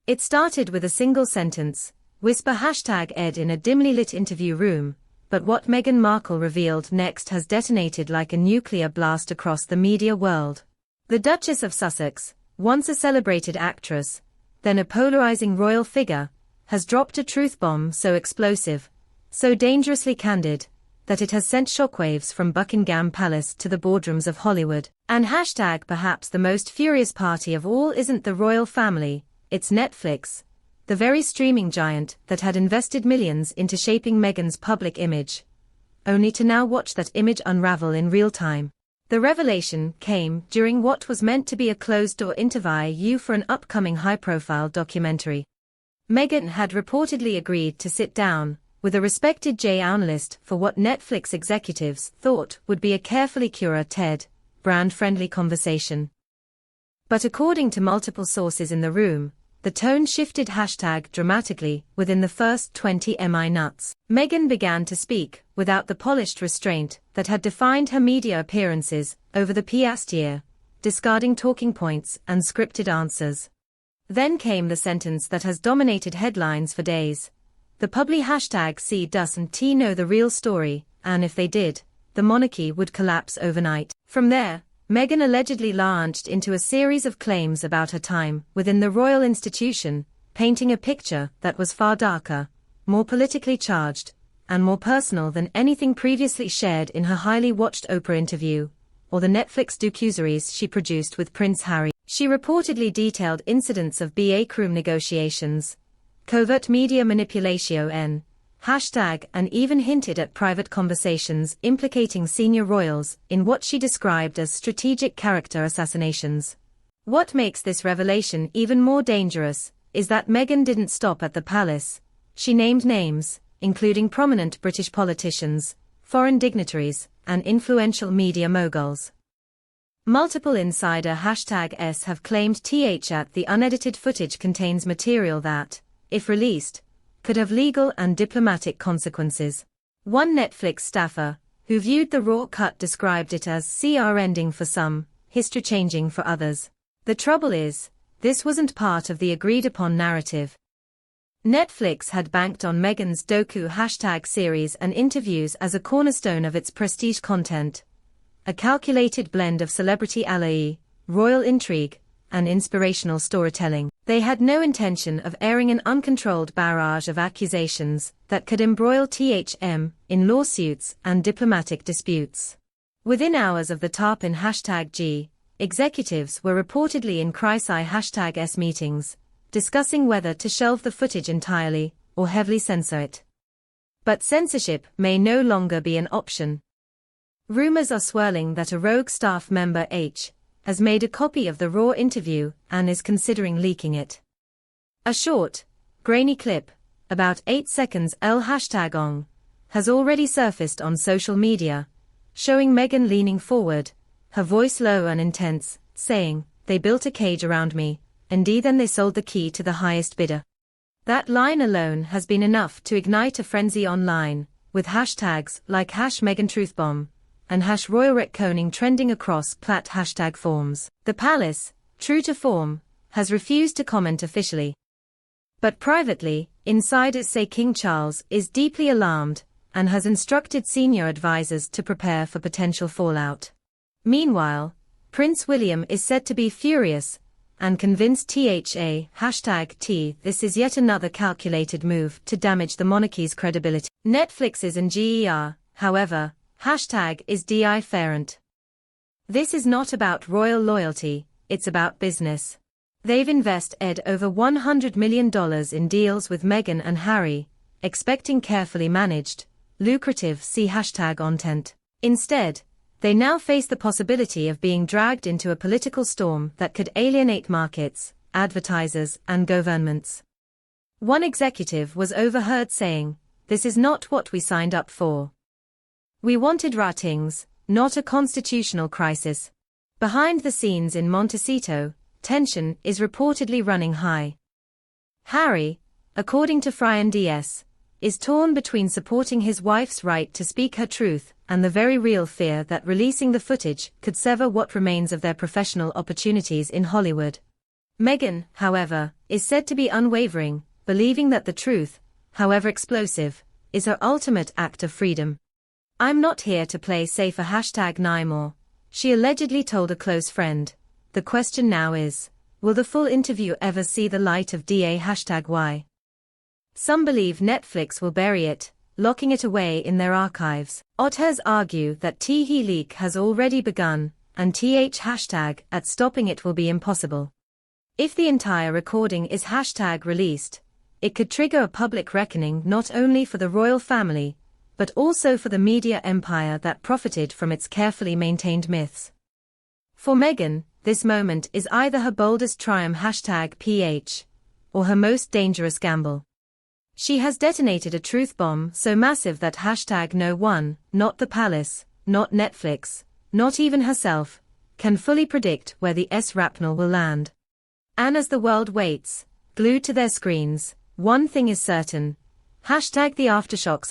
It started with a single sentence, whisper #Ed in a dimly lit interview room, but what Meghan Markle revealed next has detonated like a nuclear blast across the media world. The Duchess of Sussex, once a celebrated actress, then a polarizing royal figure, has dropped a truth bomb so explosive, so dangerously candid, that it has sent shockwaves from Buckingham Palace to the boardrooms of Hollywood. And perhaps the most furious party of all isn't the royal family, it's Netflix, the very streaming giant that had invested millions into shaping Meghan's public image, only to now watch that image unravel in real time. The revelation came during what was meant to be a closed-door interview for an upcoming high-profile documentary. Meghan had reportedly agreed to sit down with a respected journalist for what Netflix executives thought would be a carefully curated, brand-friendly conversation. But according to multiple sources in the room, the tone shifted dramatically within the first 20 minutes. Meghan began to speak without the polished restraint that had defined her media appearances over the past year, discarding talking points and scripted answers. Then came the sentence that has dominated headlines for days. The publi #C doesn't know the real story, and if they did, the monarchy would collapse overnight. From there, Meghan allegedly launched into a series of claims about her time within the royal institution, painting a picture that was far darker, more politically charged, and more personal than anything previously shared in her highly watched Oprah interview, or the Netflix docuseries she produced with Prince Harry. She reportedly detailed incidents of backroom negotiations, covert media manipulation, and even hinted at private conversations implicating senior royals in what she described as strategic character assassinations. What makes this revelation even more dangerous is that Meghan didn't stop at the palace. She named names, including prominent British politicians, foreign dignitaries, and influential media moguls. Multiple insider #s have claimed that the unedited footage contains material that, if released, could have legal and diplomatic consequences. One Netflix staffer, who viewed the raw cut, described it as ending for some, history-changing for others. The trouble is, this wasn't part of the agreed-upon narrative. Netflix had banked on Meghan's docu #series and interviews as a cornerstone of its prestige content, a calculated blend of celebrity allure, royal intrigue, and inspirational storytelling. They had no intention of airing an uncontrolled barrage of accusations that could embroil them in lawsuits and diplomatic disputes. Within hours of the tarpon #G, executives were reportedly in crisis #S meetings, discussing whether to shelve the footage entirely or heavily censor it. But censorship may no longer be an option. Rumors are swirling that a rogue staff member has made a copy of the raw interview and is considering leaking it. A short, grainy clip, about 8 seconds #on, has already surfaced on social media, showing Meghan leaning forward, her voice low and intense, saying, "They built a cage around me, and then they sold the key to the highest bidder." That line alone has been enough to ignite a frenzy online, with hashtags like #MeghanTruthBomb and #RoyalRetconning trending across #forms. The palace, true to form, has refused to comment officially. But privately, insiders say King Charles is deeply alarmed and has instructed senior advisors to prepare for potential fallout. Meanwhile, Prince William is said to be furious and convinced this is yet another calculated move to damage the monarchy's credibility. Netflix's and however, is different. This is not about royal loyalty, it's about business. They've invested over $100 million in deals with Meghan and Harry, expecting carefully managed, lucrative content. Instead, they now face the possibility of being dragged into a political storm that could alienate markets, advertisers, and governments. One executive was overheard saying, "This is not what we signed up for. We wanted ratings, not a constitutional crisis." Behind the scenes in Montecito, tension is reportedly running high. Harry, according to FRNDS, is torn between supporting his wife's right to speak her truth and the very real fear that releasing the footage could sever what remains of their professional opportunities in Hollywood. Meghan, however, is said to be unwavering, believing that the truth, however explosive, is her ultimate act of freedom. "I'm not here to play safer #9more," she allegedly told a close friend. The question now is, will the full interview ever see the light of day #Y? Some believe Netflix will bury it, locking it away in their archives. Others argue that the leak has already begun, and at stopping it will be impossible. If the entire recording is #released, it could trigger a public reckoning not only for the royal family, but also for the media empire that profited from its carefully maintained myths. For Meghan, this moment is either her boldest triumph #PH, or her most dangerous gamble. She has detonated a truth bomb so massive that no one, not the palace, not Netflix, not even herself, can fully predict where the shrapnel will land. And as the world waits, glued to their screens, one thing is certain: the aftershocks of